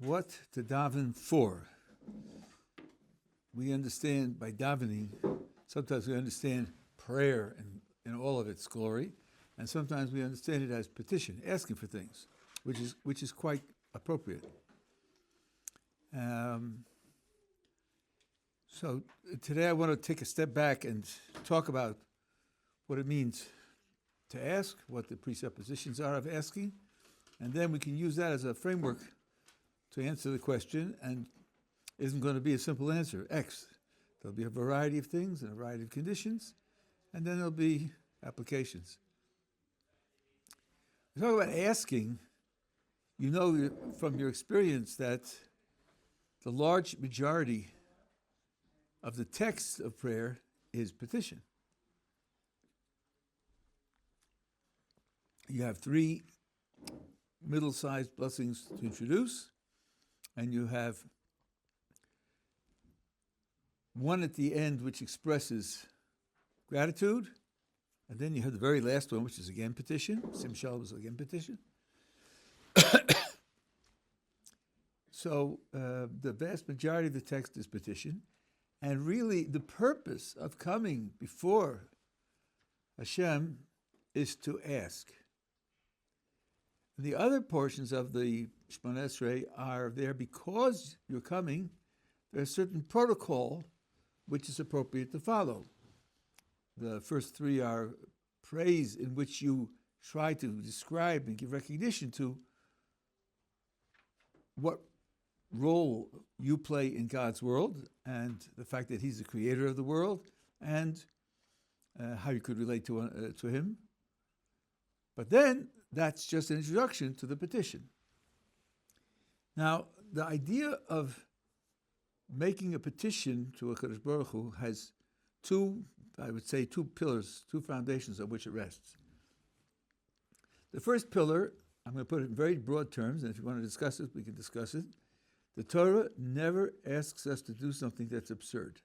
what to daven for. We understand by davening, sometimes we understand prayer in all of its glory, and sometimes we understand it as petition, asking for things, which is quite appropriate. So today I want to take a step back and talk about what it means to ask, what the presuppositions are of asking, and then we can use that as a framework to answer the question, and isn't going to be a simple answer, X. There'll be a variety of things and a variety of conditions, and then there'll be applications. We talk about asking, you know from your experience that the large majority of the text of prayer is petition. You have three middle-sized blessings to introduce, and you have one at the end which expresses gratitude, and then you have the very last one, which is again petition. Simshal is again petition. So the vast majority of the text is petition, and really the purpose of coming before Hashem is to ask. And the other portions of the Shemona Esrei are there because you're coming. There's a certain protocol which is appropriate to follow. The first three are praise, in which you try to describe and give recognition to what role you play in God's world and the fact that He's the creator of the world and how you could relate to Him. But then that's just an introduction to the petition. Now, the idea of making a petition to HaKadosh Baruch Hu has two pillars, two foundations on which it rests. The first pillar, I'm going to put it in very broad terms, and if you want to discuss it, we can discuss it. The Torah never asks us to do something that's absurd.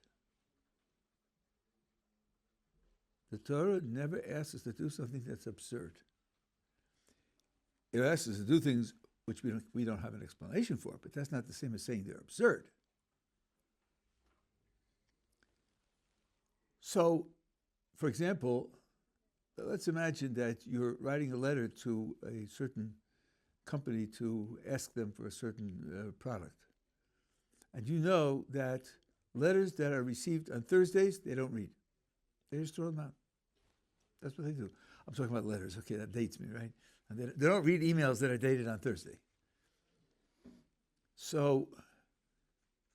The Torah never asks us to do something that's absurd. It asks us to do things which we don't have an explanation for, but that's not the same as saying they're absurd. So, for example, let's imagine that you're writing a letter to a certain company to ask them for a certain product. And you know that letters that are received on Thursdays, they don't read. They just throw them out. That's what they do. I'm talking about letters. Okay, that dates me, right? And they don't read emails that are dated on Thursday. So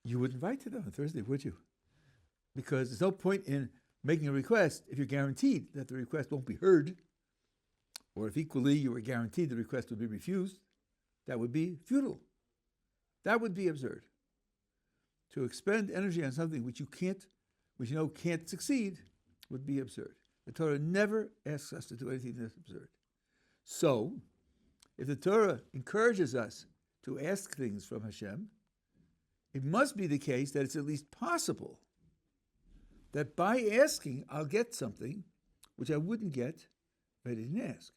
you wouldn't write to them on Thursday, would you? Because there's no point in making a request if you're guaranteed that the request won't be heard, or if equally you were guaranteed the request would be refused. That would be futile. That would be absurd. To expend energy on something which you know can't succeed, would be absurd. The Torah never asks us to do anything that's absurd. So, if the Torah encourages us to ask things from Hashem, it must be the case that it's at least possible that by asking, I'll get something which I wouldn't get if I didn't ask.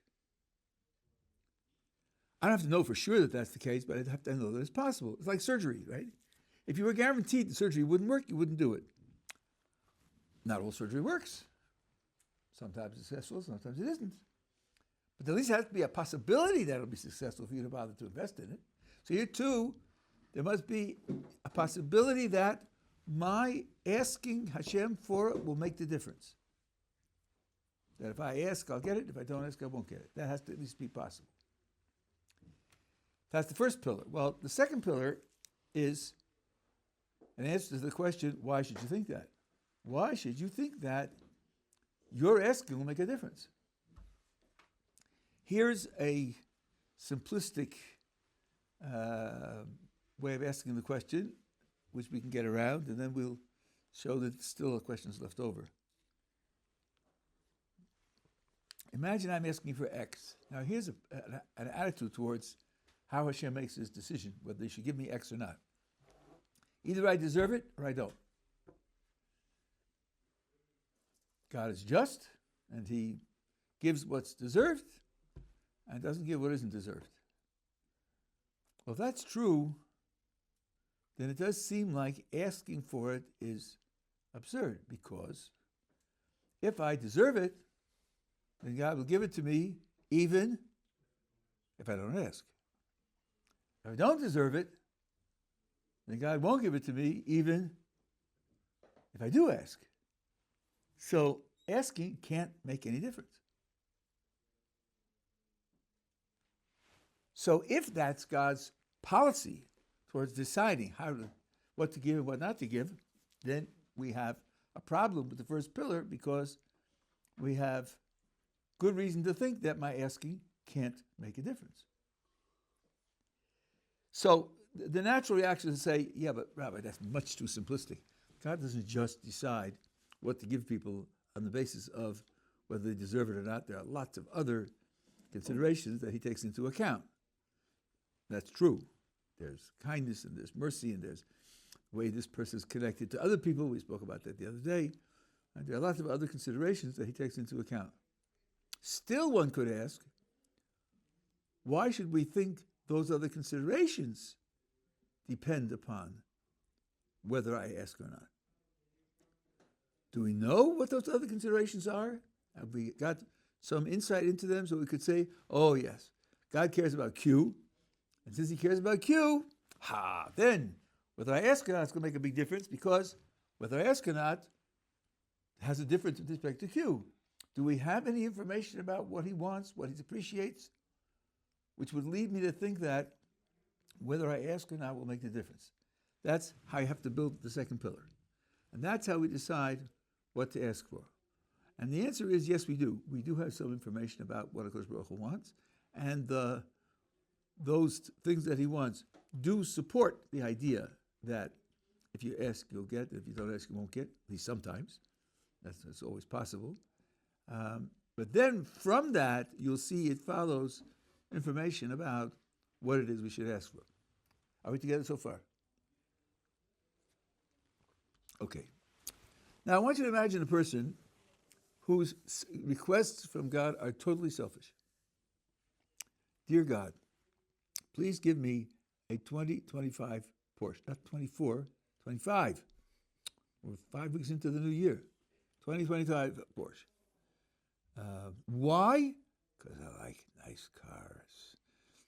I don't have to know for sure that that's the case, but I'd have to know that it's possible. It's like surgery, right? If you were guaranteed the surgery wouldn't work, you wouldn't do it. Not all surgery works. Sometimes it's successful, sometimes it isn't. But at least there has to be a possibility that it'll be successful for you to bother to invest in it. So here too, there must be a possibility that my asking Hashem for it will make the difference. That if I ask, I'll get it. If I don't ask, I won't get it. That has to at least be possible. That's the first pillar. Well, the second pillar is an answer to the question, why should you think that? Why should you think that your asking will make a difference? Here's a simplistic way of asking the question, which we can get around, and then we'll show that still a question's left over. Imagine I'm asking for X. Now here's an attitude towards how Hashem makes his decision, whether he should give me X or not. Either I deserve it or I don't. God is just, and he gives what's deserved and doesn't give what isn't deserved. Well, if that's true, then it does seem like asking for it is absurd, because if I deserve it, then God will give it to me even if I don't ask. If I don't deserve it, then God won't give it to me even if I do ask. So asking can't make any difference. So if that's God's policy towards deciding what to give and what not to give, then we have a problem with the first pillar, because we have good reason to think that my asking can't make a difference. So the natural reaction is to say, yeah, but Rabbi, that's much too simplistic. God doesn't just decide what to give people on the basis of whether they deserve it or not. There are lots of other considerations that he takes into account. That's true. There's kindness and there's mercy and there's the way this person is connected to other people. We spoke about that the other day. And there are lots of other considerations that he takes into account. Still, one could ask, why should we think those other considerations depend upon whether I ask or not? Do we know what those other considerations are? Have we got some insight into them so we could say, oh yes, God cares about Q, and since he cares about Q, then whether I ask or not, it's going to make a big difference, because whether I ask or not has a difference with respect to Q. Do we have any information about what he wants, what he appreciates, which would lead me to think that whether I ask or not will make the difference? That's how you have to build the second pillar. And that's how we decide what to ask for. And the answer is yes, we do. We do have some information about what HaKadosh Baruch Hu wants, and those things that he wants do support the idea that if you ask, you'll get. If you don't ask, you won't get, at least sometimes. That's always possible. But then from that, you'll see it follows information about what it is we should ask for. Are we together so far? Okay. Now I want you to imagine a person whose requests from God are totally selfish. Dear God, please give me a 2025 Porsche, not 24, 25. We're 5 weeks into the new year. 2025 Porsche. Why? Because I like nice cars,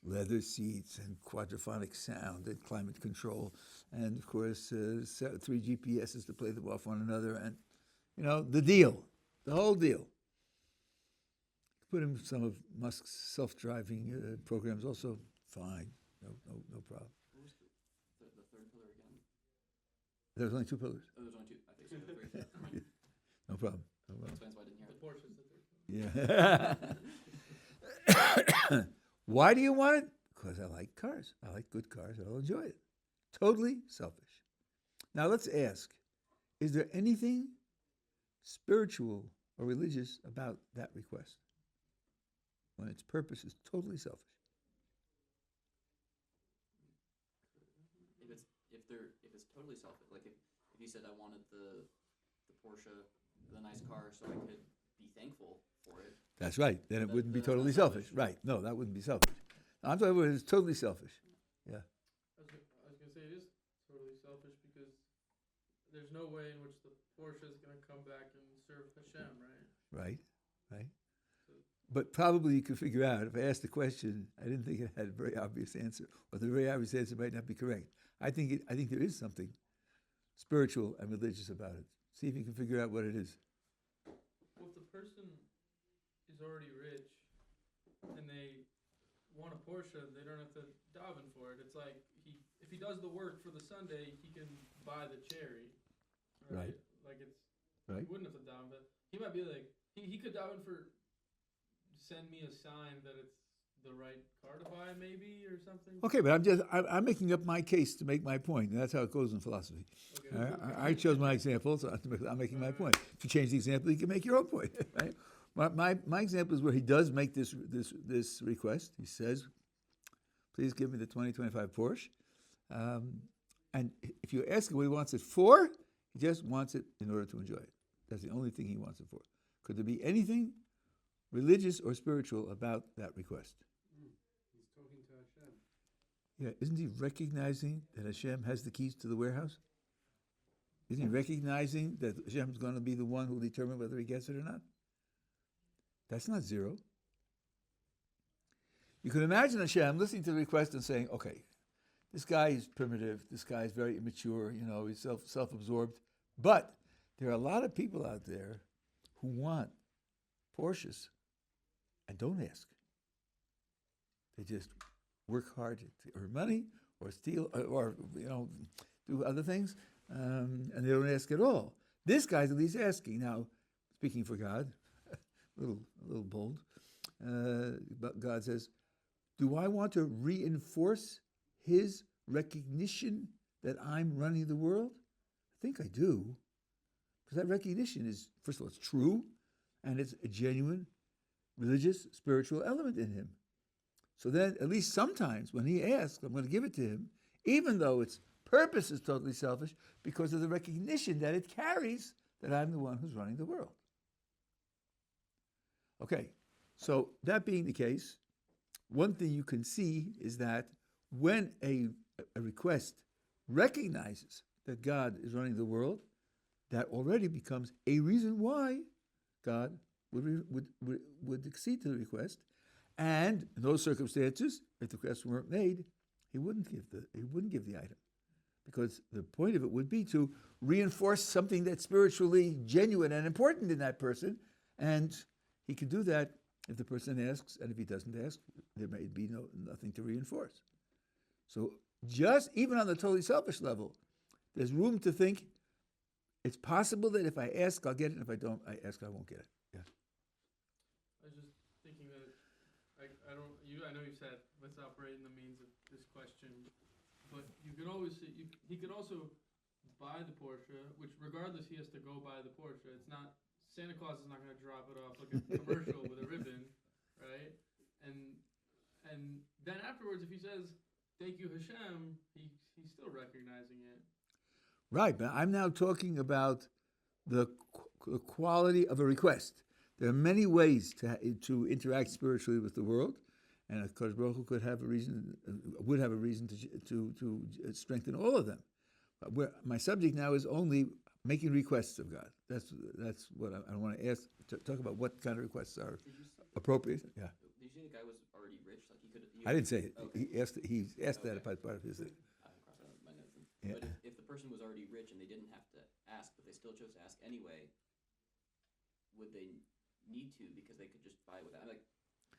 leather seats, and quadraphonic sound, and climate control, and of course 3 GPSs to play them off one another, and the deal, the whole deal. Put in some of Musk's self-driving programs also. Fine, no problem. What was the third pillar again? There's only 2 pillars. Oh, there's only 2. I think so. 3. Never mind. No problem. That explains why I didn't hear it. The Porsche is the third pillar. Yeah. Why do you want it? Because I like cars. I like good cars. I'll enjoy it. Totally selfish. Now let's ask, is there anything spiritual or religious about that request when its purpose is totally selfish? If it's totally selfish, like if you said I wanted the Porsche, the nice car, so I could be thankful for it. That's right. Then it wouldn't be totally selfish. Right. No, that wouldn't be selfish. I'm talking about it's totally selfish. Yeah. I was going to say it is totally selfish because there's no way in which the Porsche is going to come back and serve Hashem, right? Right. But probably you could figure out, if I asked the question, I didn't think it had a very obvious answer, or the very obvious answer might not be correct. I think there is something spiritual and religious about it. See if you can figure out what it is. Well, if the person is already rich and they want a Porsche, they don't have to daven for it. It's like if he does the work for the Sunday, he can buy the cherry. Right. Like it's right. He wouldn't have to daven, but he might be like he could daven for send me a sign that it's the right car to buy, maybe, or something. Okay, but I'm making up my case to make my point, and that's how it goes in philosophy. Okay. I chose my example, so I'm making my point. If you change the example, you can make your own point. Right? My example is where he does make this request. He says, "Please give me the 2025 Porsche." And if you ask him what he wants it for, he just wants it in order to enjoy it. That's the only thing he wants it for. Could there be anything religious or spiritual about that request? He's talking to Hashem. Yeah, isn't he recognizing that Hashem has the keys to the warehouse? Isn't he recognizing that Hashem's going to be the one who will determine whether he gets it or not? That's not zero. You can imagine Hashem listening to the request and saying, okay, this guy is primitive, this guy is very immature, he's self-absorbed, but there are a lot of people out there who want Porsches and don't ask. They just work hard to earn money or steal or do other things, and they don't ask at all. This guy's at least asking. Now, speaking for God, a little bold, but God says, do I want to reinforce his recognition that I'm running the world? I think I do. Because that recognition is, first of all, it's true, and it's a genuine religious, spiritual element in him. So then, at least sometimes, when he asks, I'm going to give it to him, even though its purpose is totally selfish, because of the recognition that it carries that I'm the one who's running the world. Okay, so that being the case, one thing you can see is that when a request recognizes that God is running the world, that already becomes a reason why God would accede to the request. And in those circumstances, if the requests weren't made, he wouldn't give the item, because the point of it would be to reinforce something that's spiritually genuine and important in that person, and he can do that if the person asks, and if he doesn't ask, there may be nothing to reinforce. So just even on the totally selfish level, there's room to think it's possible that if I ask, I'll get it, and if I don't ask, I won't get it. Yeah. I was just thinking that I know you said let's operate in the means of this question, but you could always he could also buy the Porsche, which regardless he has to go buy the Porsche. It's not Santa Claus is not going to drop it off like a commercial with a ribbon, right? And then afterwards, if he says thank you Hashem, he's still recognizing it. Right, but I'm now talking about the quality of a request. There are many ways to interact spiritually with the world, and of course, Baruch Hu would have a reason to strengthen all of them. But my subject now is only making requests of God. That's what I want to ask. Talk about what kind of requests are appropriate. Yeah. Did you say the guy was already rich? Like he could. I didn't say it. Okay. He asked that as part of his thing. I crossed out my notes. Yeah. But if the person was already rich and they didn't have to ask, but they still chose to ask anyway, would they need to, because they could just buy it without? Like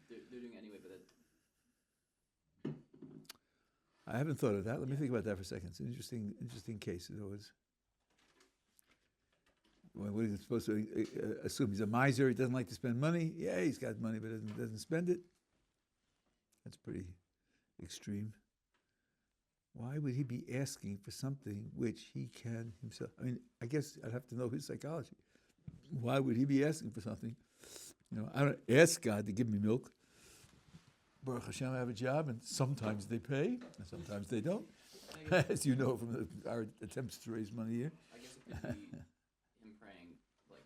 they're doing it anyway, but I haven't thought of that. Let me think about that for a second. It's an interesting case. It always. What are you supposed to assume? He's a miser. He doesn't like to spend money. Yeah, he's got money, but doesn't spend it. That's pretty extreme. Why would he be asking for something which he can himself? I mean, I guess I'd have to know his psychology. Why would he be asking for something? I don't ask God to give me milk. Baruch Hashem, I have a job, and sometimes they pay, and sometimes they don't. As you know from our attempts to raise money here. I guess it could be him praying, like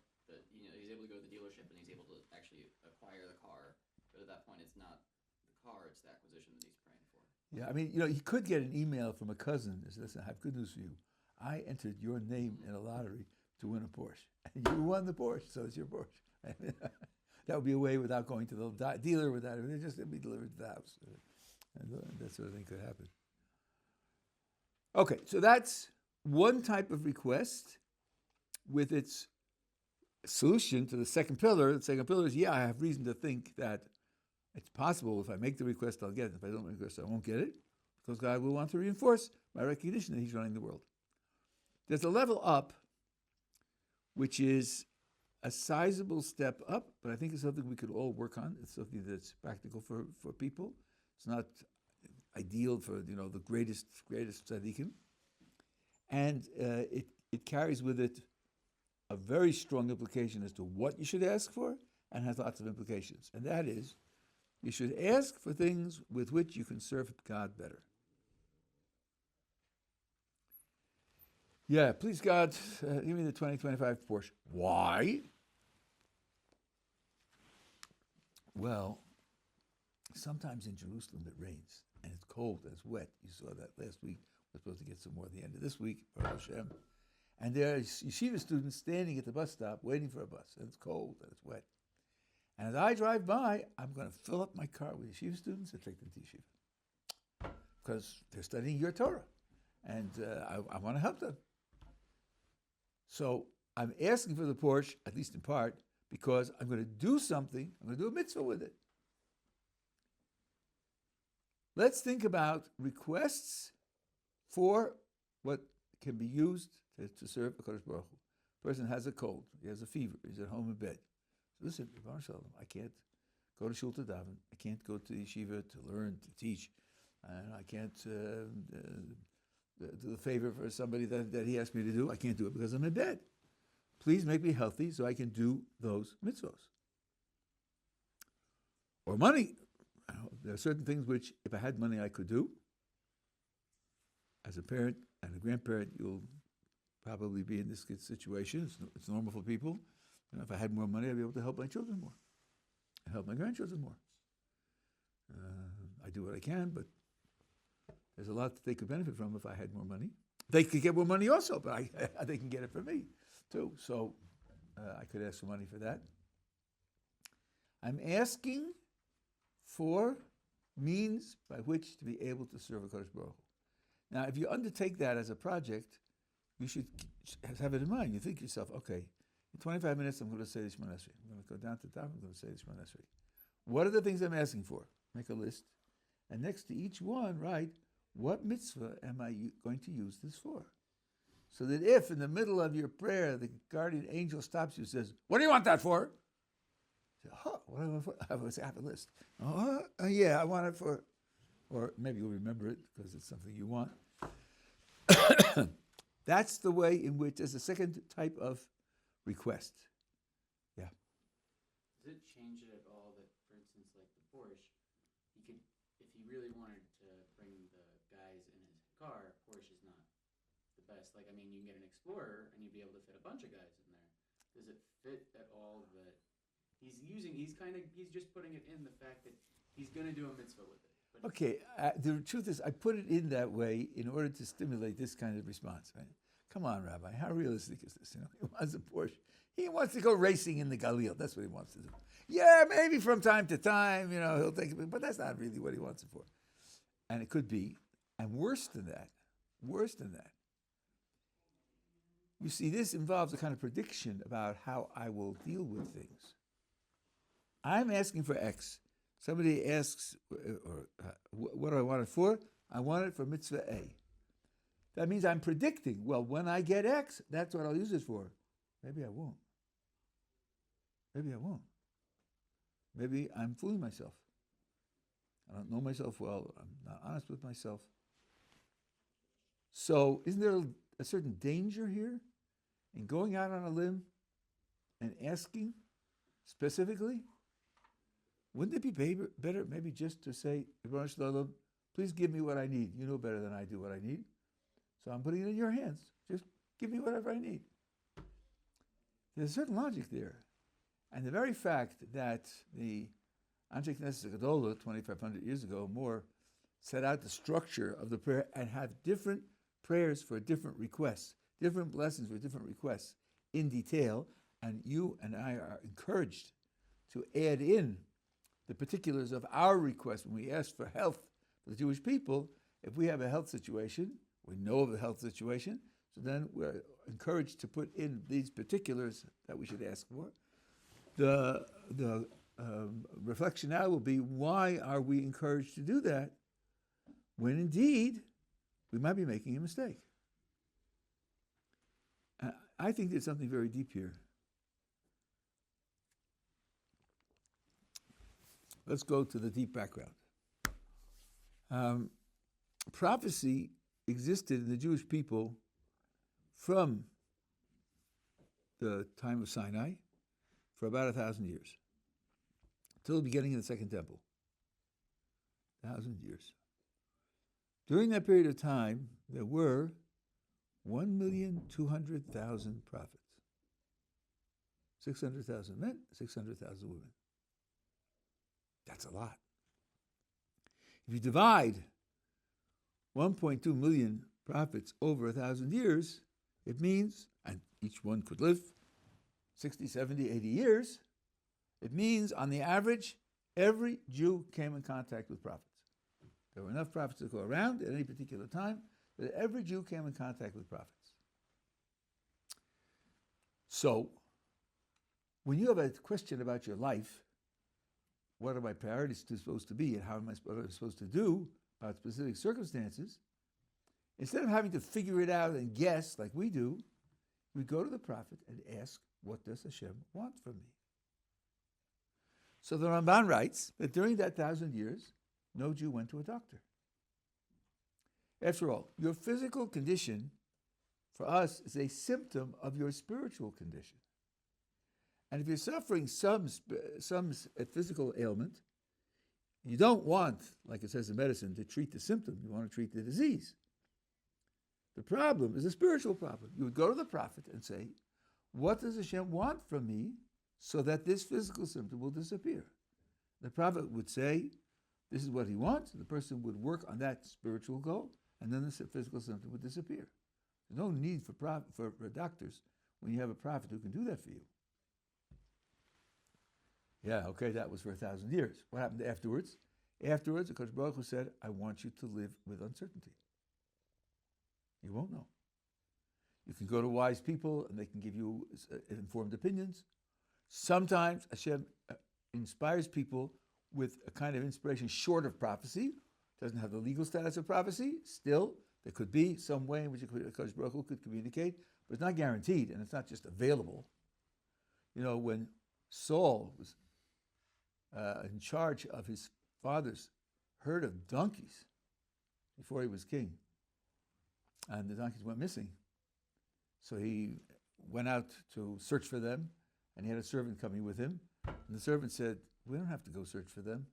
he's able to go to the dealership and he's able to actually acquire the car. But at that point, it's not the car; it's the acquisition that he's praying for. Yeah, I mean, he could get an email from a cousin that says, "Listen, I have good news for you. I entered your name in a lottery to win a Porsche, and you won the Porsche, so it's your Porsche." That would be a way without going to the dealer, it'd be delivered to the house. And that sort of thing could happen. Okay, so that's one type of request with its solution to the second pillar. The second pillar is, I have reason to think that it's possible if I make the request, I'll get it. If I don't make the request, I won't get it, because God will want to reinforce my recognition that he's running the world. There's a level up, which is a sizable step up, but I think it's something we could all work on. It's something that's practical for people. It's not ideal for the greatest tzaddikim, and it carries with it a very strong implication as to what you should ask for, and has lots of implications. And that is, you should ask for things with which you can serve God better. Yeah, please God, give me the 2025 Porsche. Why? Well, sometimes in Jerusalem it rains. and it's cold and it's wet. You saw that last week. We're supposed to get some more at the end of this week, Baruch Hashem. And there are yeshiva students standing at the bus stop waiting for a bus, and it's cold and it's wet. And as I drive by, I'm going to fill up my car with yeshiva students and take them to yeshiva. Because they're studying your Torah. And I want to help them. So I'm asking for the Porsche, at least in part, because I'm going to do something. I'm going to do a mitzvah with it. Let's think about requests for what can be used to serve the Kodesh Baruch Hu. Person has a cold. He has a fever. He's at home in bed. So listen, I can't go to shul to daven. I can't go to yeshiva to learn, to teach. And I can't do the favor for somebody that he asked me to do. I can't do it because I'm in bed. Please make me healthy so I can do those mitzvos. Or money. There are certain things which, if I had money, I could do. As a parent and a grandparent, you'll probably be in this situation. It's normal for people. If I had more money, I'd be able to help my children more. And help my grandchildren more. I do what I can, but there's a lot that they could benefit from if I had more money. They could get more money also, but they can get it from me too. So I could ask for money for that. I'm asking for means by which to be able to serve a Kodesh Baruch Hu. Now, if you undertake that as a project, you should have it in mind. You think to yourself, okay, in 25 minutes I'm going to say the Shemona Esrei. I'm going to go down to Daven, I'm going to say the Shemona Esrei. What are the things I'm asking for? Make a list. And next to each one, write, what mitzvah am I going to use this for? So that if in the middle of your prayer the guardian angel stops you and says, what do you want that for? You say, what do I want for? I would say, I have a list. Yeah, I want it for, or maybe you'll remember it because it's something you want. That's the way in which, as a second type of request. Yeah. Does it change it at all that, for instance, like the Porsche, he could, if he really wanted to bring the guys in his car, Porsche is not the best. Like, I mean, you can get an Explorer and you'd be able to fit a bunch of guys in there. Does it fit at all that he's just putting it in the fact that he's going to do a mitzvah with it? Okay, the truth is, I put it in that way in order to stimulate this kind of response. Right? Come on, Rabbi, how realistic is this? He wants a Porsche. He wants to go racing in the Galil. That's what he wants to do. Yeah, maybe from time to time, he'll take it, but that's not really what he wants it for. And it could be, and worse than that, you see, this involves a kind of prediction about how I will deal with things. I'm asking for X. Somebody asks, what do I want it for? I want it for mitzvah A. That means I'm predicting, well, when I get X, that's what I'll use it for. Maybe I won't. Maybe I'm fooling myself. I don't know myself well. I'm not honest with myself. So isn't there a certain danger here in going out on a limb and asking specifically? Wouldn't it be better maybe just to say, please give me what I need. You know better than I do what I need. So I'm putting it in your hands. Just give me whatever I need. There's a certain logic there. And the very fact that the Anshe Knesset Gedolah 2,500 years ago, more, set out the structure of the prayer and have different prayers for different requests, different blessings for different requests in detail, and you and I are encouraged to add in the particulars of our request when we ask for health for the Jewish people. If we have a health situation, we know of a health situation, so then we're encouraged to put in these particulars that we should ask for. The reflection now will be, why are we encouraged to do that when indeed we might be making a mistake? I think there's something very deep here. Let's go to the deep background. Prophecy existed in the Jewish people from the time of Sinai for about 1,000 years, till the beginning of the Second Temple. 1,000 years. During that period of time, there were 1,200,000 prophets. 600,000 men, 600,000 women. That's a lot. If you divide 1.2 million prophets over 1,000 years, it means, and each one could live 60, 70, 80 years, it means on the average, every Jew came in contact with prophets. There were enough prophets to go around at any particular time, but every Jew came in contact with prophets. So, when you have a question about your life, what are my priorities supposed to be and how am I supposed to do about specific circumstances, instead of having to figure it out and guess like we do, we go to the prophet and ask, what does Hashem want from me? So the Ramban writes that during that 1,000 years, no Jew went to a doctor. After all, your physical condition for us is a symptom of your spiritual condition. And if you're suffering some physical ailment, you don't want, like it says in medicine, to treat the symptom. You want to treat the disease. The problem is a spiritual problem. You would go to the prophet and say, what does Hashem want from me so that this physical symptom will disappear? The prophet would say, this is what he wants. The person would work on that spiritual goal, and then the physical symptom would disappear. There's no need for doctors when you have a prophet who can do that for you. Yeah, okay, that was for 1,000 years. What happened afterwards? Afterwards, the Kodesh Baruch Hu said, I want you to live with uncertainty. You won't know. You can go to wise people and they can give you informed opinions. Sometimes Hashem inspires people with a kind of inspiration short of prophecy. Doesn't have the legal status of prophecy. Still, there could be some way in which the Kodesh Baruch Hu could communicate, but it's not guaranteed and it's not just available. You know, when Saul was in charge of his father's herd of donkeys before he was king, and the donkeys went missing. So he went out to search for them, and he had a servant coming with him. And the servant said, we don't have to go search for them.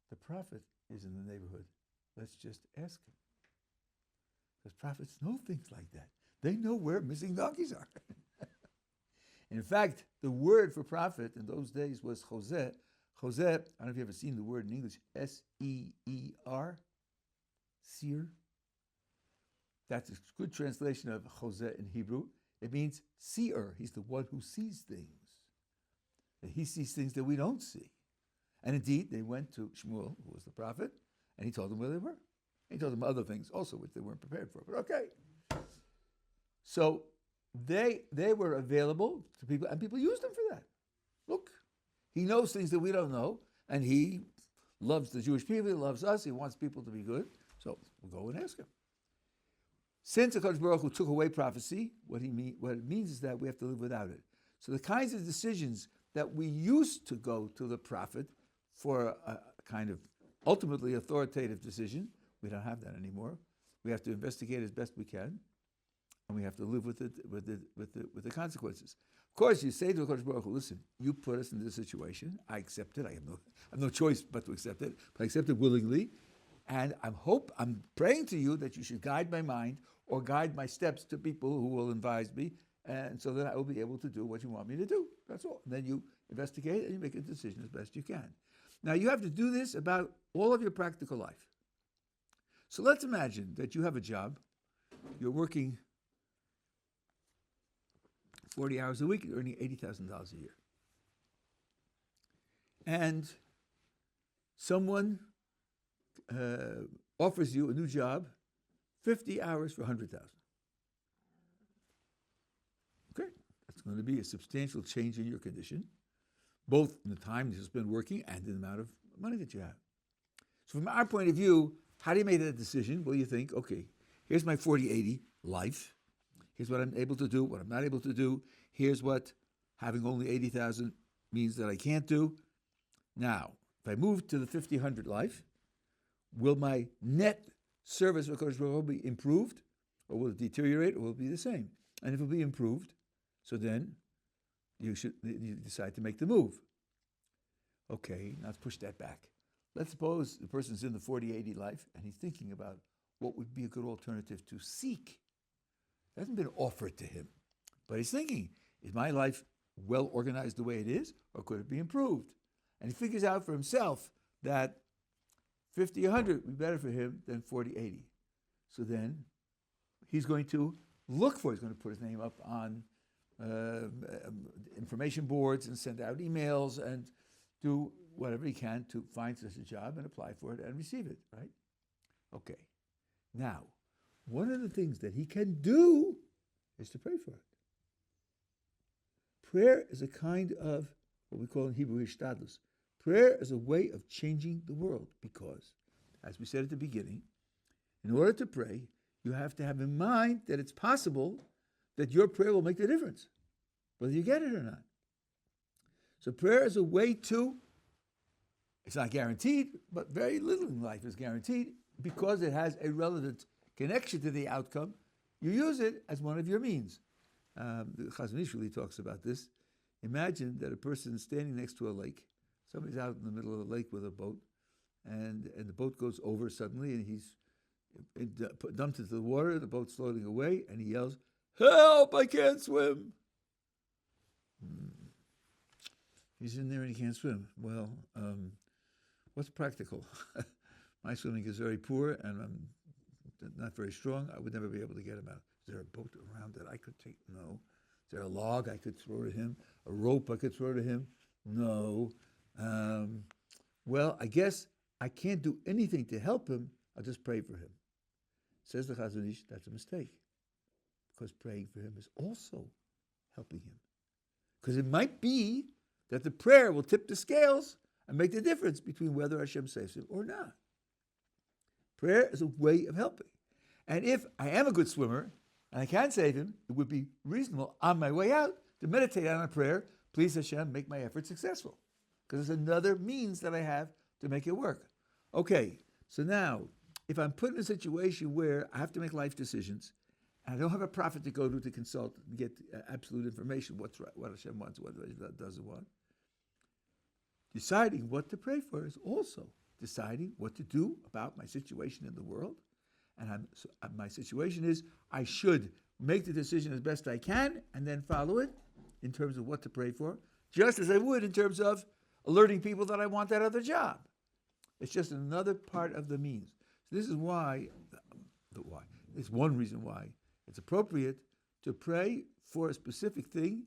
The prophet is in the neighborhood. Let's just ask him. Because prophets know things like that. They know where missing donkeys are. In fact, the word for prophet in those days was Jose. Jose, I don't know if you've ever seen the word in English, S-E-E-R, seer. That's a good translation of Jose in Hebrew. It means seer. He's the one who sees things. He sees things that we don't see. And indeed, they went to Shmuel, who was the prophet, and he told them where they were. He told them other things also, which they weren't prepared for. But okay. So they were available to people, and people used them for that. Look, he knows things that we don't know, and he loves the Jewish people, he loves us, he wants people to be good. So we'll go and ask him. Since the Kodesh Baruch Hu took away prophecy, what it means is that we have to live without it. So the kinds of decisions that we used to go to the prophet for a kind of ultimately authoritative decision, we don't have that anymore. We have to investigate as best we can, and we have to live with the consequences. Of course, you say to the Kodesh Baruch Hu, listen, you put us in this situation. I accept it. I have no choice but to accept it, but I accept it willingly. And I'm praying to you that you should guide my mind or guide my steps to people who will advise me, and so that I will be able to do what you want me to do. That's all. And then you investigate and you make a decision as best you can. Now, you have to do this about all of your practical life. So let's imagine that you have a job. You're working 40 hours a week, you're earning $80,000 a year. And someone offers you a new job, 50 hours for $100,000. Okay, that's going to be a substantial change in your condition, both in the time that you spend working and in the amount of money that you have. So from our point of view, how do you make that decision? Well, you think, okay, here's my 40-80 life. Here's what I'm able to do, what I'm not able to do. Here's what having only 80,000 means that I can't do. Now, if I move to the 50-100 life, will my net service for Kodesh Baruch Hu be improved, or will it deteriorate, or will it be the same? And if it will be improved, so then you decide to make the move. Okay, now let's push that back. Let's suppose the person's in the 40-80 life, and he's thinking about what would be a good alternative to seek. It hasn't been offered to him, but he's thinking, is my life well organized the way it is, or could it be improved? And he figures out for himself that 50-100 would be better for him than 40-80. So then he's going to look for, he's going to put his name up on information boards and send out emails and do whatever he can to find such a job and apply for it and receive it, right? Okay. Now, one of the things that he can do is to pray for it. Prayer is a kind of what we call in Hebrew hishtadlus. Prayer is a way of changing the world because, as we said at the beginning, in order to pray, you have to have in mind that it's possible that your prayer will make the difference, whether you get it or not. So prayer is a way to, it's not guaranteed, but very little in life is guaranteed because it has a relevant connection to the outcome. You use it as one of your means. The Chazon Ish really talks about this. Imagine that a person is standing next to a lake. Somebody's out in the middle of the lake with a boat, and the boat goes over suddenly, and he's dumped into the water. The boat's floating away, and he yells, "Help! I can't swim!" He's in there and he can't swim. Well, what's practical? My swimming is very poor, and I'm not very strong. I would never be able to get him out. Is there a boat around that I could take? No. Is there a log I could throw to him? A rope I could throw to him? No. Well, I guess I can't do anything to help him. I'll just pray for him. Says the Chazon Ish, that's a mistake. Because praying for him is also helping him. Because it might be that the prayer will tip the scales and make the difference between whether Hashem saves him or not. Prayer is a way of helping. And if I am a good swimmer and I can save him, it would be reasonable on my way out to meditate on a prayer, please Hashem, make my effort successful. Because it's another means that I have to make it work. Okay, so now, if I'm put in a situation where I have to make life decisions, and I don't have a prophet to go to consult and get absolute information, what's right, what Hashem wants, what Hashem doesn't want, deciding what to pray for is also deciding what to do about my situation in the world. And my situation is I should make the decision as best I can and then follow it in terms of what to pray for, just as I would in terms of alerting people that I want that other job. It's just another part of the means. So this is why, it's one reason why it's appropriate to pray for a specific thing,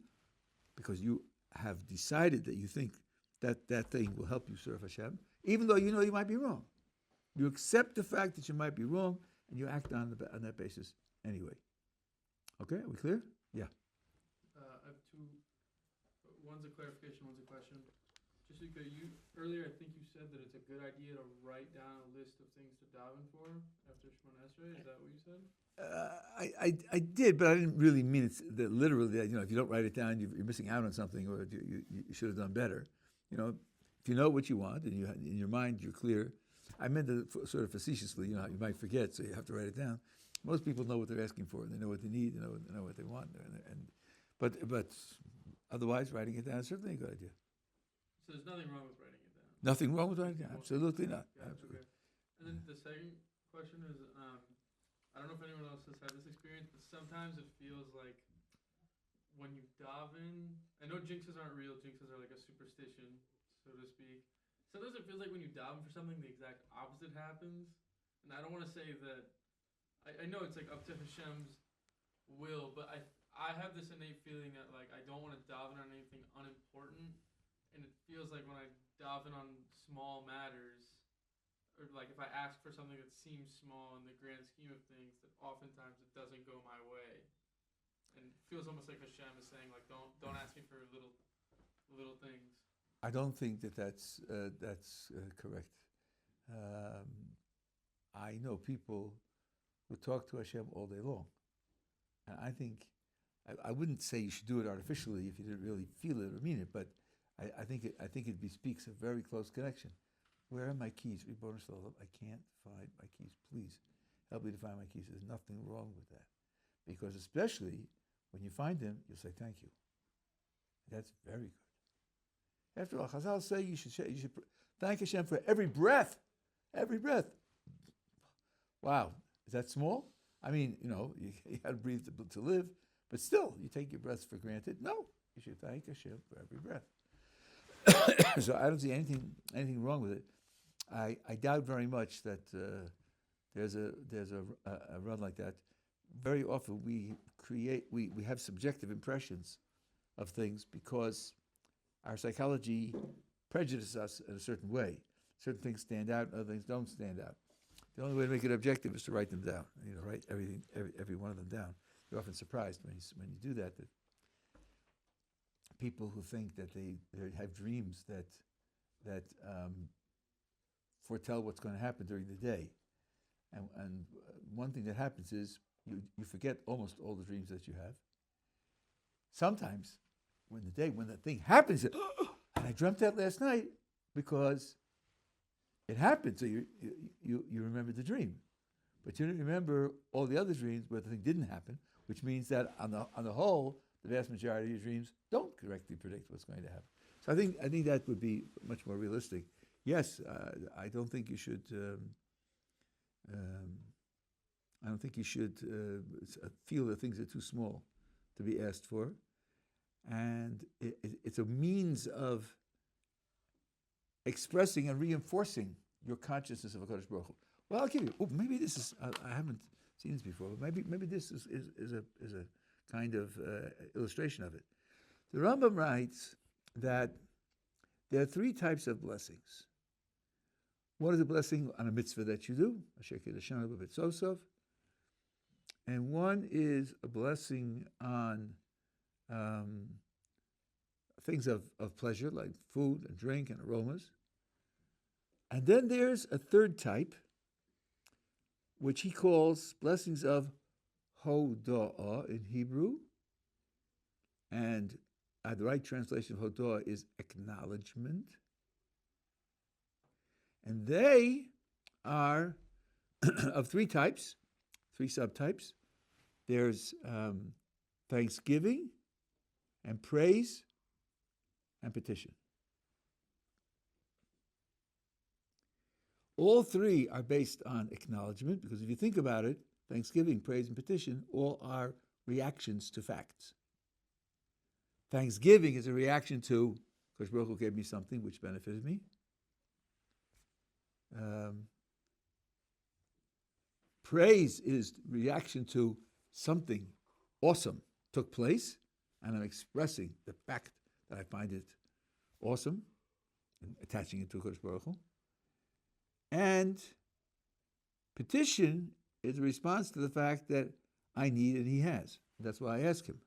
because you have decided that you think that that thing will help you serve Hashem, even though you know you might be wrong. You accept the fact that you might be wrong, and you act on that basis anyway. Okay, are we clear? Yeah. I have two. One's a clarification, one's a question. Just because earlier, I think you said that it's a good idea to write down a list of things to daven for after Shemona Esrei. Is that what you said? I did, but I didn't really mean it that literally. That, if you don't write it down, you're missing out on something, or you should have done better. If you know what you want and in your mind you're clear. I meant it sort of facetiously. You might forget, so you have to write it down. Most people know what they're asking for, and they know what they need, they know what they want, but otherwise, writing it down is certainly a good idea. So there's nothing wrong with writing it down. Nothing wrong with writing it down. Absolutely not. Yeah, Absolutely. Okay. And then the second question is, I don't know if anyone else has had this experience, but sometimes it feels like when you daven, I know jinxes aren't real. Jinxes are like a superstition, so to speak. Sometimes it feels like when you daven for something, the exact opposite happens. And I don't want to say that. I know it's like up to Hashem's will, but I have this innate feeling that like I don't want to daven on anything unimportant, and it feels like when I daven on small matters, or like if I ask for something that seems small in the grand scheme of things, that oftentimes it doesn't go my way, and it feels almost like Hashem is saying like don't ask me for little things. I don't think that's correct. I know people who talk to Hashem all day long, and I think I wouldn't say you should do it artificially if you didn't really feel it or mean it, but I think it bespeaks a very close connection. Where are my keys? Ribono Shel Olam, I can't find my keys. Please help me to find my keys. There's nothing wrong with that, because especially when you find them, you'll say thank you. That's very good. After all, Chazal say you should thank Hashem for every breath. Every breath. Wow. Is that small? I mean, you got to breathe to live, but still, you take your breaths for granted. No, you should thank Hashem for every breath. So I don't see anything wrong with it. I doubt very much that there's a run like that. Very often we have subjective impressions of things because our psychology prejudices us in a certain way. Certain things stand out, other things don't stand out. The only way to make it objective is to write them down. Write every one of them down. You're often surprised when you do that people who think that they have dreams that foretell what's going to happen during the day, and one thing that happens is you forget almost all the dreams that you have. Sometimes when the thing happens, and I dreamt that last night because it happened, so you remember the dream, but you don't remember all the other dreams where the thing didn't happen, which means that on the whole, the vast majority of your dreams don't correctly predict what's going to happen. So I think that would be much more realistic. Yes, I don't think you should. I don't think you should feel that things are too small to be asked for, and it's a means of expressing and reinforcing your consciousness of HaKadosh Baruch Hu. Well, I'll give you. Oh, maybe this is. I haven't seen this before, but maybe this is a kind of illustration of it. The Rambam writes that there are three types of blessings. One is a blessing on a mitzvah that you do, Asher Kedashanu b'Bitzosav, and one is a blessing on things of pleasure, like food and drink and aromas. And then there's a third type, which he calls blessings of Hoda'ah in Hebrew. And the right translation of Hoda'ah is acknowledgement. And they are of three types, three subtypes. There's thanksgiving and praise and petition. All three are based on acknowledgement, because if you think about it, thanksgiving, praise, and petition all are reactions to facts. Thanksgiving is a reaction to, Kosh Baruch Hu gave me something which benefited me. Praise is reaction to something awesome took place, and I'm expressing the fact that I find it awesome, and attaching it to Kosh Baruch Hu. And petition is a response to the fact that I need and he has. That's why I ask him.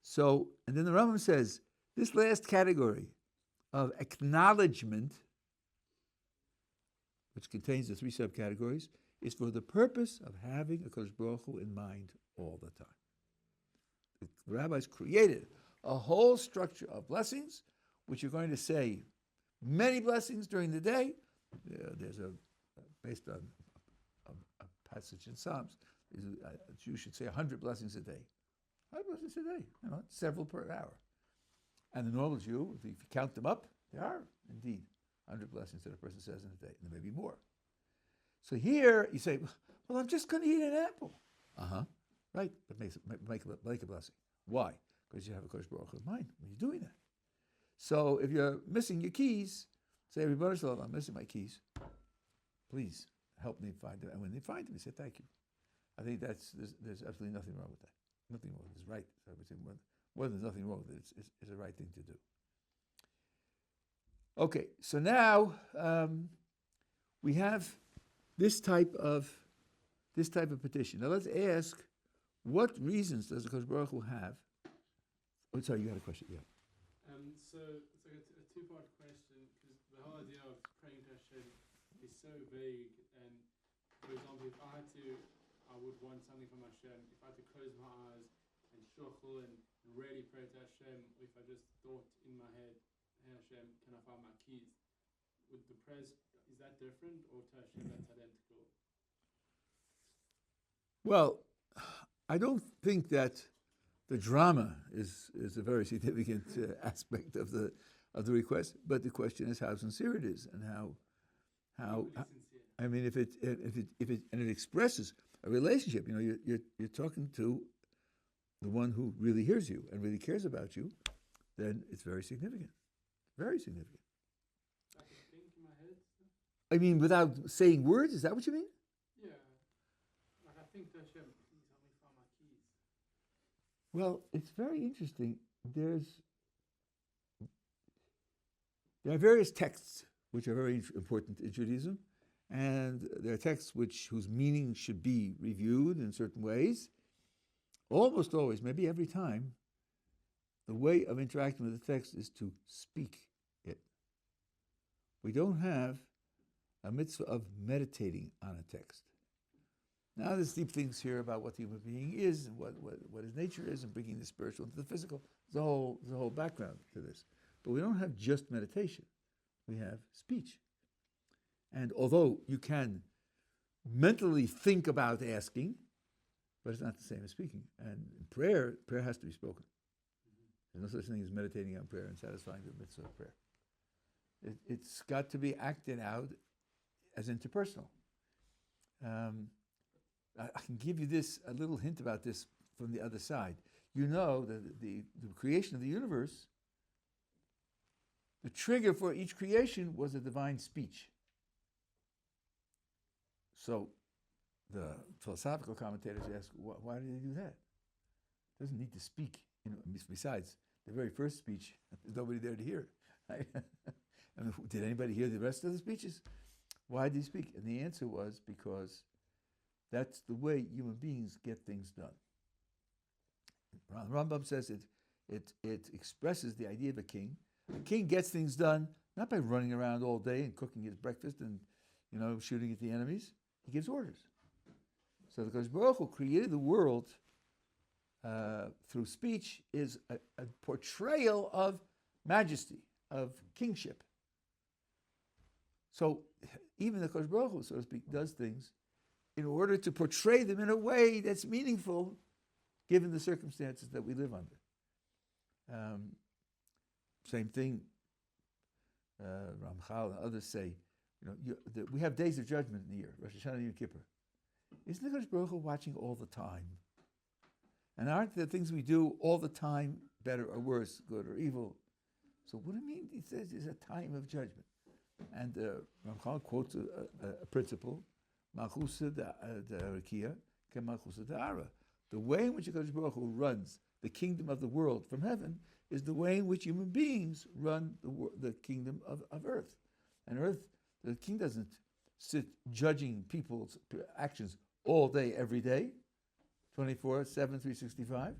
So, and then the Rambam says, this last category of acknowledgement, which contains the three subcategories, is for the purpose of having a Kodesh Baruch Hu in mind all the time. The rabbis created a whole structure of blessings, which you're going to say many blessings during the day. There's based on a passage in Psalms, a Jew should say 100 blessings a day. 100 blessings a day, several per hour. And the normal Jew, if you count them up, there are indeed 100 blessings that a person says in a day, and there may be more. So here you say, well, I'm just going to eat an apple. Right, but make a blessing. Why? Because you have a Kodesh Baruch Hu in mind when you're doing that. So if you're missing your keys, say, everybody, I'm missing my keys. Please help me find them. And when they find them, you say, thank you. I think there's absolutely nothing wrong with that. Nothing wrong with it. It's right. So I would say more than there's nothing wrong with it. It's the right thing to do. Okay, so now we have this type of petition. Now let's ask, what reasons does the Kodesh Baruch Hu have? Oh, sorry, you had a question, yeah. So it's like a two-part question, because the whole idea of praying to Hashem is so vague. And for example, if I would want something from Hashem, if I had to close my eyes and shachol and really pray to Hashem, or if I just thought in my head, hey Hashem, can I find my keys? With the prayers, is that different, or to Hashem that's identical? Well, I don't think that the drama is a very significant aspect of the request, but the question is how sincere it is, and how I mean, if it expresses a relationship. You're talking to the one who really hears you and really cares about you, then it's very significant. Very significant. I mean, without saying words? Is that what you mean? Yeah. Like I think that Hashem, please help me find my keys. Well, it's very interesting. There are various texts which are very important in Judaism, and there are texts whose meaning should be reviewed in certain ways. Almost always, maybe every time, the way of interacting with the text is to speak it. We don't have a mitzvah of meditating on a text. Now there's deep things here about what the human being is and what his nature is, and bringing the spiritual into the physical. There's a whole background to this. But we don't have just meditation. We have speech. And although you can mentally think about asking, but it's not the same as speaking. And in prayer has to be spoken. There's no such thing as meditating on prayer and satisfying the mitzvah of prayer. It's got to be acted out as interpersonal. I can give you a little hint about this from the other side. You know that the creation of the universe, the trigger for each creation was a divine speech. So the philosophical commentators ask, why did they do that? It doesn't need to speak. Besides, the very first speech, there's nobody there to hear it. Right? I mean, did anybody hear the rest of the speeches? Why did he speak? And the answer was because that's the way human beings get things done. Rambam says it expresses the idea of a king. A king gets things done not by running around all day and cooking his breakfast and shooting at the enemies. He gives orders. So the Kodesh Baruch Hu created the world through speech is a portrayal of majesty, of kingship. So even the Kodesh Baruch Hu, so to speak, does things in order to portray them in a way that's meaningful, given the circumstances that we live under. Same thing, Ramchal and others say, we have days of judgment in the year, Rosh Hashanah and Yom Kippur. Isn't the Kodesh Baruch Hu watching all the time? And aren't the things we do all the time better or worse, good or evil? So what do you mean? He says it's a time of judgment. And Ramchal quotes a principle, Malchusa Rakia, Malchusa Da'ara. The way in which the Kodesh Baruch Hu runs the kingdom of the world from heaven is the way in which human beings run the kingdom of earth. And earth, the king doesn't sit judging people's actions all day, every day, 24/7, 365.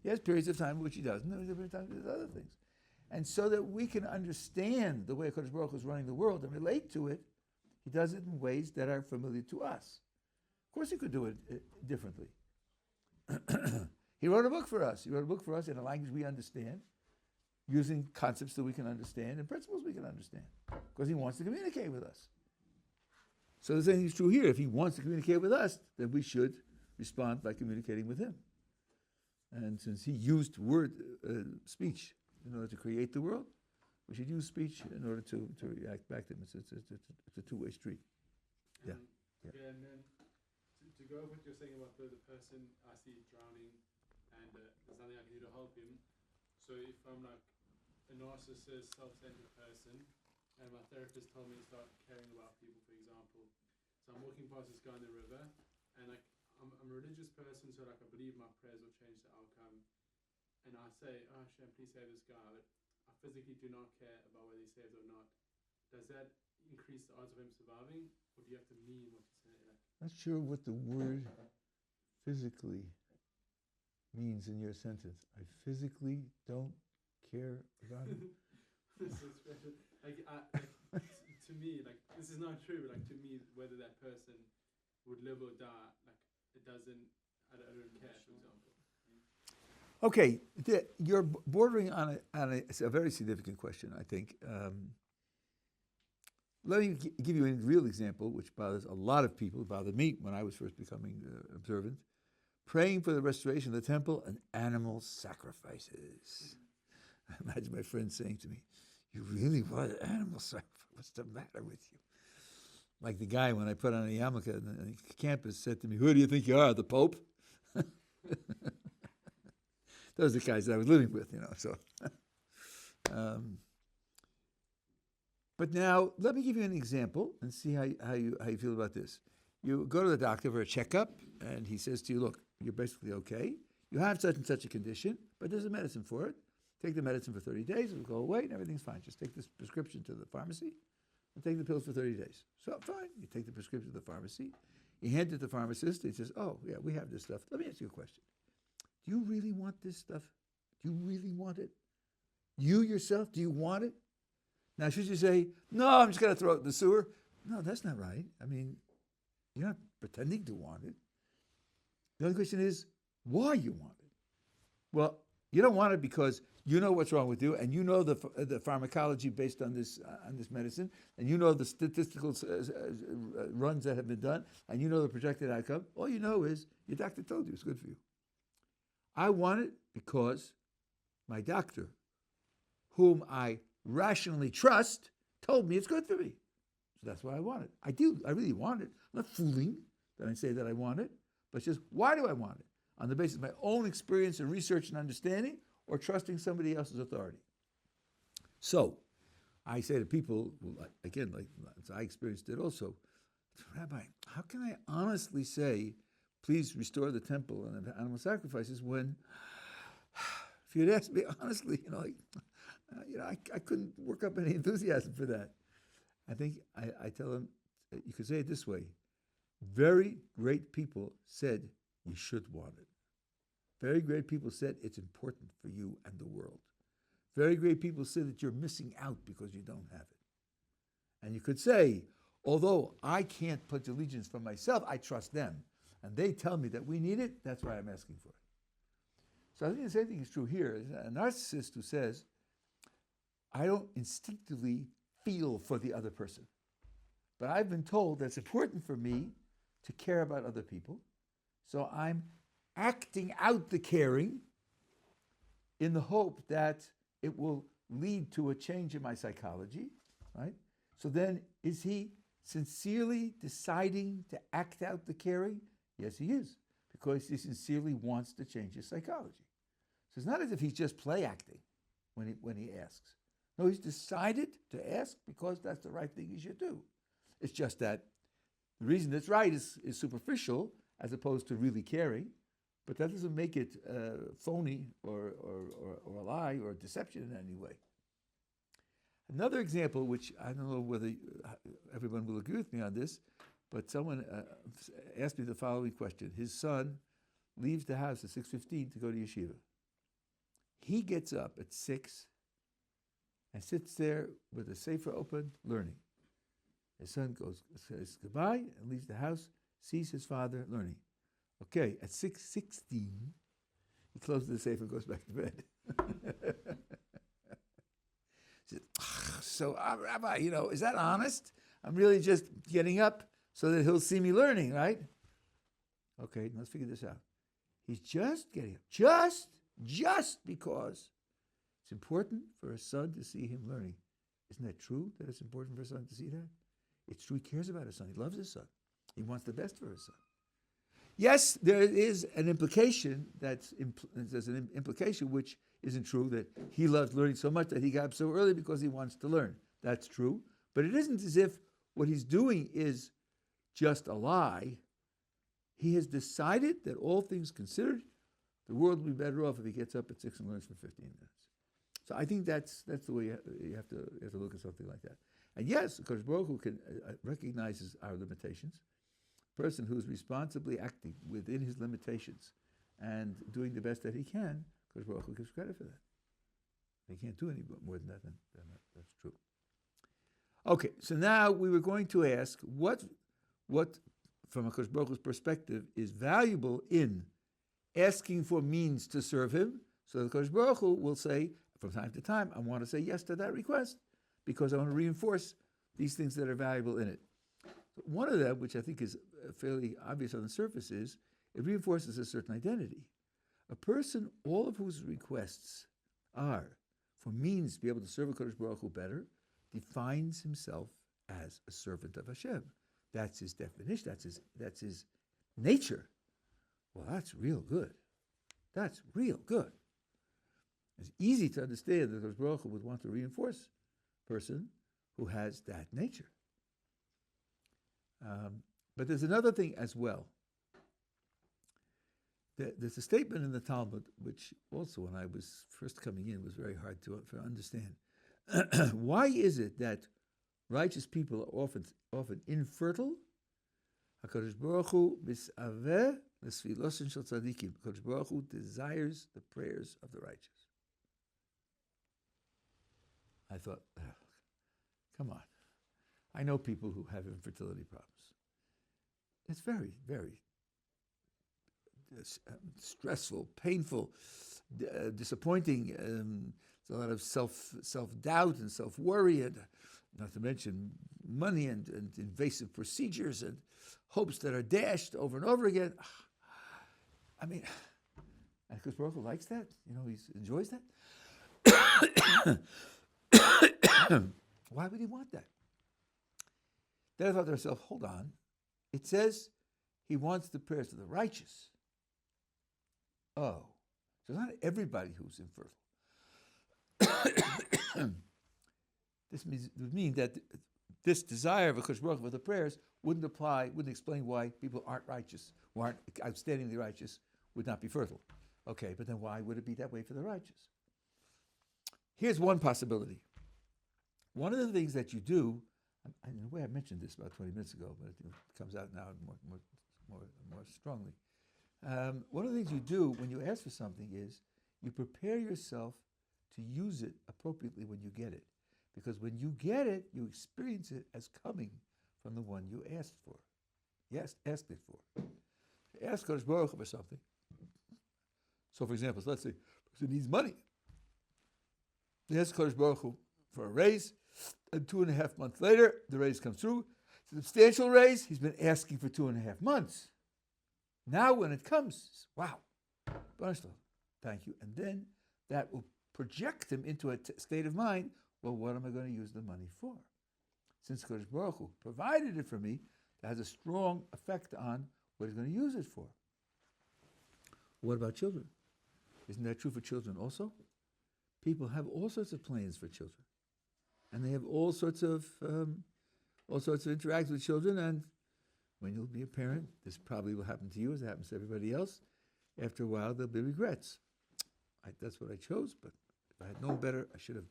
He has periods of time in which he doesn't, and there's periods of time he does other things. And so that we can understand the way Kodesh Baruch Hu is running the world and relate to it, he does it in ways that are familiar to us. Of course he could do it differently. He wrote a book for us. He wrote a book for us in a language we understand, using concepts that we can understand and principles we can understand, because he wants to communicate with us. So the same thing is true here. If he wants to communicate with us, then we should respond by communicating with him. And since he used speech in order to create the world, we should use speech in order to react back to him. It's a two-way street. Yeah. And then to go over what you're saying about the person I see drowning and there's nothing I can do to help him. So if I'm like a narcissist, self-centered person, and my therapist told me to start caring about people, for example. So I'm walking past this guy in the river, and like I'm a religious person, so like I believe my prayers will change the outcome. And I say, oh Hashem, please save this guy. But I physically do not care about whether he's saved or not. Does that increase the odds of him surviving, or do you have to mean what you say? Like, Not sure what the word physically means in your sentence. I physically don't care about him. this is special. To me, like this is not true, but like to me, whether that person would live or die, like it doesn't. I don't care, for example. Okay, you're bordering on it's a very significant question, I think. Let me give you a real example, which bothers a lot of people. It bothered me when I was first becoming observant. Praying for the restoration of the temple and animal sacrifices. I imagine my friend saying to me, "You really want animal sacrifice? What's the matter with you?" Like the guy when I put on a yarmulke on the campus said to me, "Who do you think you are, the Pope?" Those are the guys that I was living with, So But now, let me give you an example and see how you feel about this. You go to the doctor for a checkup, and he says to you, look, you're basically okay. You have such and such a condition, but there's a medicine for it. Take the medicine for 30 days, it'll go away, and everything's fine. Just take this prescription to the pharmacy and take the pills for 30 days. So, fine. You take the prescription to the pharmacy. You hand it to the pharmacist. He says, oh, yeah, we have this stuff. Let me ask you a question. Do you really want this stuff? Do you really want it? You yourself, do you want it? Now, should you say, no, I'm just going to throw it in the sewer? No, that's not right. I mean, you're not pretending to want it. The only question is, why you want it? Well, you don't want it because you know what's wrong with you, and you know the pharmacology based on this medicine, and you know the statistical runs that have been done, and you know the projected outcome. All you know is your doctor told you it's good for you. I want it because my doctor, whom I rationally trust, told me it's good for me. So that's why I want it. I do. I really want it. I'm not fooling that I say that I want it, but it's just, why do I want it? On the basis of my own experience and research and understanding, or trusting somebody else's authority. So, I say to people, again, like I experienced it also, Rabbi, how can I honestly say, please restore the temple and the animal sacrifices when, if you'd asked me honestly, I couldn't work up any enthusiasm for that. I think I tell them, you could say it this way, very great people said you should want it. Very great people said it's important for you and the world. Very great people said that you're missing out because you don't have it. And you could say, although I can't pledge allegiance for myself, I trust them. And they tell me that we need it, that's why I'm asking for it. So I think the same thing is true here. A narcissist who says, I don't instinctively feel for the other person, but I've been told that it's important for me to care about other people, so I'm acting out the caring in the hope that it will lead to a change in my psychology, right? So then, is he sincerely deciding to act out the caring? Yes, he is, because he sincerely wants to change his psychology. So it's not as if he's just play acting when he asks. No, he's decided to ask because that's the right thing he should do. It's just that the reason it's right is superficial as opposed to really caring. But that doesn't make it phony or a lie or a deception in any way. Another example, which I don't know whether everyone will agree with me on this, but someone asked me the following question. His son leaves the house at 6:15 to go to yeshiva. He gets up at 6 and sits there with the sefer open, learning. His son says goodbye and leaves the house, sees his father learning. Okay, at 6:16, he closes the safe and goes back to bed. Says, so, Rabbi, is that honest? I'm really just getting up so that he'll see me learning, right? Okay, let's figure this out. He's just getting up, just because it's important for a son to see him learning. Isn't that true, that it's important for a son to see that? It's true, he cares about his son. He loves his son. He wants the best for his son. Yes, there is an implication there's an implication which isn't true, that he loves learning so much that he got up so early because he wants to learn. That's true. But it isn't as if what he's doing is just a lie. He has decided that all things considered, the world will be better off if he gets up at 6 and learns for 15 minutes. So I think that's the way you have to look at something like that. And yes, of course, Baruch Hu recognizes our limitations. Person who's responsibly acting within his limitations and doing the best that he can, because Baruch Hu gives credit for that. He can't do any more than that, then that's true. Okay, so now we were going to ask what from HaKadosh Baruch Hu's perspective, is valuable in asking for means to serve him. So the HaKadosh Baruch Hu will say, from time to time, I want to say yes to that request because I want to reinforce these things that are valuable in it. One of them, which I think is fairly obvious on the surface, is it reinforces a certain identity. A person, all of whose requests are for means to be able to serve HaKadosh Baruch Hu better, defines himself as a servant of Hashem. That's his definition. That's his nature. Well, that's real good. That's real good. It's easy to understand that HaKadosh Baruch Hu would want to reinforce a person who has that nature. But there's another thing as well. There's a statement in the Talmud, which also when I was first coming in was very hard to understand. Why is it that righteous people are often infertile? HaKadosh Baruch Hu misaveh l'sfilosin shel tzadikim. HaKadosh Baruch Hu desires the prayers of the righteous. I thought, come on. I know people who have infertility problems. It's very, very stressful, painful, disappointing. There's a lot of self-doubt and self-worry, and not to mention money and invasive procedures and hopes that are dashed over and over again. I mean, and because Baruch Hu likes that, he enjoys that. Why would he want that? Then I thought to myself, hold on. It says he wants the prayers of the righteous. Oh, so not everybody who's infertile. This would mean that this desire of HaKadosh Baruch Hu for the prayers wouldn't explain why people aren't righteous, who aren't outstandingly righteous, would not be fertile. Okay, but then why would it be that way for the righteous? Here's one possibility. One of the things that you do, in a way I mentioned this about 20 minutes ago, but it comes out now more strongly. One of the things you do when you ask for something is you prepare yourself to use it appropriately when you get it. Because when you get it, you experience it as coming from the one you asked for. Yes, asked it for. You ask Kodesh Baruch Hu for something. So, for example, let's say a person needs money. He asks Kodesh Baruch Hu for a raise, and 2.5 months later, the raise comes through. It's a substantial raise. He's been asking for 2.5 months. Now, when it comes, wow, thank you. And then that will project him into a state of mind. Well, what am I going to use the money for? Since Kodesh Baruch Hu provided it for me, that has a strong effect on what he's going to use it for. What about children? Isn't that true for children also? People have all sorts of plans for children, and they have all sorts of interactions with children. And when you'll be a parent, this probably will happen to you as it happens to everybody else. After a while, there'll be regrets. That's what I chose, but if I had known better, I should have.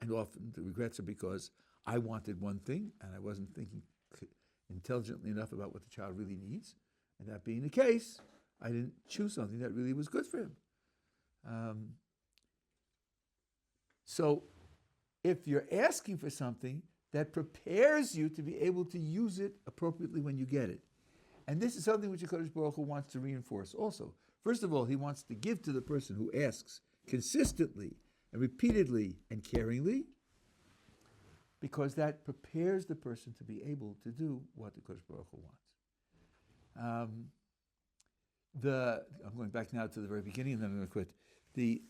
And often the regrets are because I wanted one thing and I wasn't thinking intelligently enough about what the child really needs. And that being the case, I didn't choose something that really was good for him. So if you're asking for something, that prepares you to be able to use it appropriately when you get it. And this is something which the HaKadosh Baruch Hu wants to reinforce also. First of all, he wants to give to the person who asks consistently and repeatedly and caringly, because that prepares the person to be able to do what the HaKadosh Baruch Hu wants. I'm going back now to the very beginning, and then I'm going to quit. The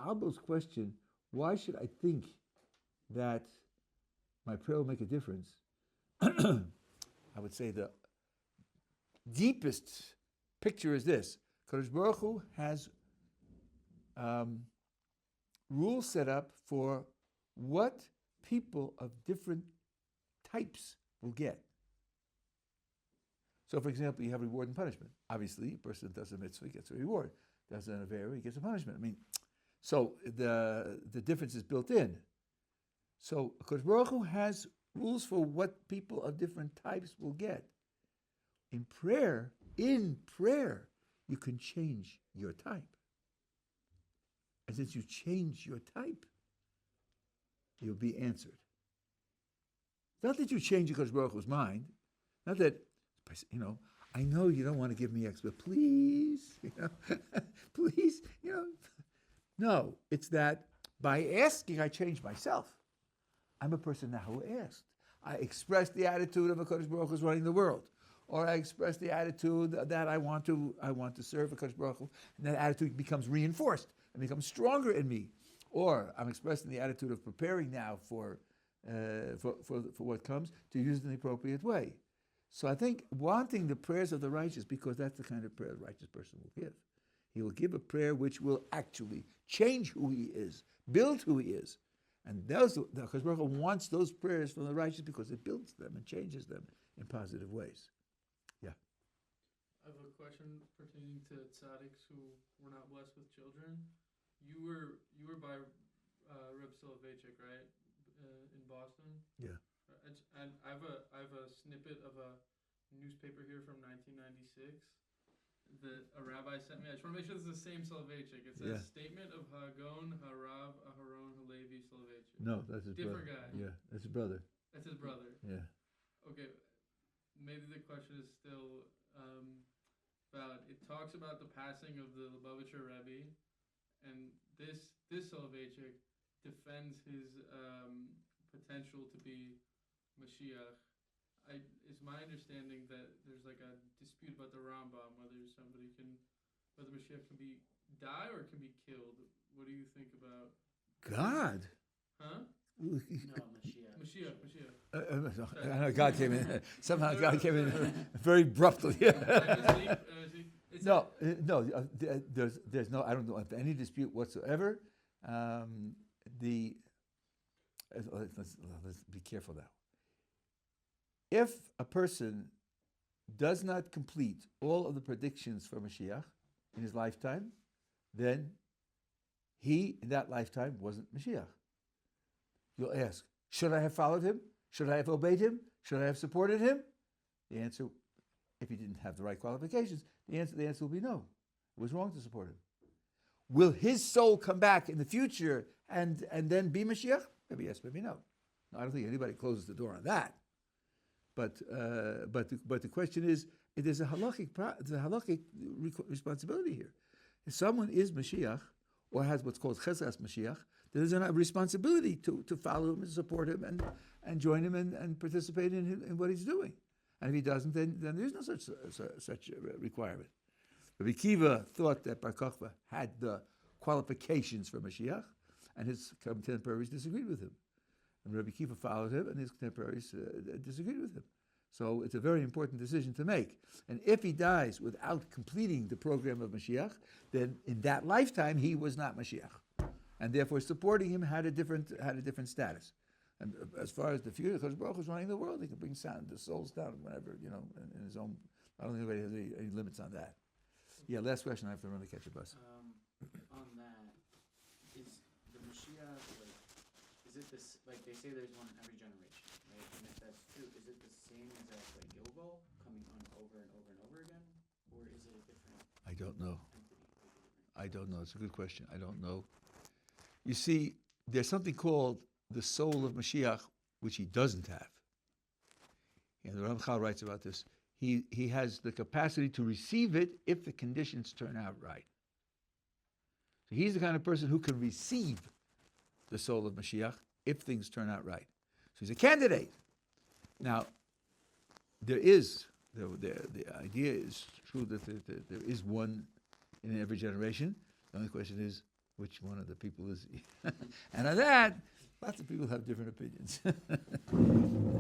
Abel's question, why should I think that my prayer will make a difference? I would say the deepest picture is this. HaKadosh Baruch Hu has rules set up for what people of different types will get. So, for example, you have reward and punishment. Obviously, a person that does a mitzvah gets a reward. Does an avera, he gets a punishment. So the difference is built in. So, HaKadosh Baruch Hu has rules for what people of different types will get. In prayer, you can change your type. And since you change your type, you'll be answered. Not that you change HaKadosh Baruch Hu's mind. Not that, I know you don't want to give me X, but please, please, No, it's that by asking, I change myself. I'm a person now who asked. I express the attitude of HaKadosh Baruch Hu is running the world. Or I express the attitude that I want to serve HaKadosh Baruch Hu, and that attitude becomes reinforced and becomes stronger in me. Or I'm expressing the attitude of preparing now for what comes, to use it in the appropriate way. So I think wanting the prayers of the righteous, because that's the kind of prayer the righteous person will give. He will give a prayer which will actually change who he is, build who he is, And those, because Baruch Hu wants those prayers from the righteous because it builds them and changes them in positive ways. I have a question pertaining to tzaddiks who were not blessed with children. You were by Reb Soloveitchik, right, in Boston? Yeah. And I have a snippet of a newspaper here from 1996 that a rabbi sent me. I just want to make sure this is the same Soloveitchik. It says Statement of Hagon Harav Aharon Halevi Soloveitchik. No, that's his Different brother. guy. Yeah, that's his brother. That's his brother. Yeah. Okay, maybe the question is still valid. It talks about the passing of the Lubavitcher Rebbe, and this Soloveitchik defends his potential to be Mashiach. It's my understanding that there's like a dispute about the Rambam, whether Mashiach can die or can be killed. What do you think about? God. Huh? No, Mashiach. Mashiach. I know God came in. Somehow God came in very abruptly. No, there's no. I don't know of any dispute whatsoever. Let's be careful now. If a person does not complete all of the predictions for Mashiach in his lifetime, then he in that lifetime wasn't Mashiach. You'll ask, should I have followed him? Should I have obeyed him? Should I have supported him? The answer, if he didn't have the right qualifications, the answer will be no. It was wrong to support him. Will his soul come back in the future and then be Mashiach? Maybe yes, maybe no. I don't think anybody closes the door on that. But the question is, there's a halachic responsibility here. If someone is Mashiach or has what's called chesas Mashiach, there's a responsibility to follow him and support him and join him and participate in what he's doing. And if he doesn't, then there's no such requirement. Rabbi Kiva thought that Bar Kokhba had the qualifications for Mashiach, and his contemporaries disagreed with him. And Rabbi Kiva followed him, and his contemporaries disagreed with him. So it's a very important decision to make. And if he dies without completing the program of Mashiach, then in that lifetime he was not Mashiach, and therefore supporting him had a different status. And as far as the future, because Baruch is running the world, he can bring the souls down whenever, in his own. I don't think anybody has any limits on that. Yeah, last question. I have to run to catch a bus. On that, is the Mashiach is it this, like they say there's one in every generation, right? And if that's true, is it the same as like Gilgal coming on over and over and over again, or is it a different? I don't know. Entity? I don't know. It's a good question. I don't know. You see, there's something called the soul of Mashiach, which he doesn't have. And the Ramchal writes about this. He has the capacity to receive it if the conditions turn out right. So he's the kind of person who can receive the soul of Mashiach if things turn out right. So he's a candidate. Now, the idea is true that there is one in every generation. The only question is, which one of the people is he? And on that, lots of people have different opinions.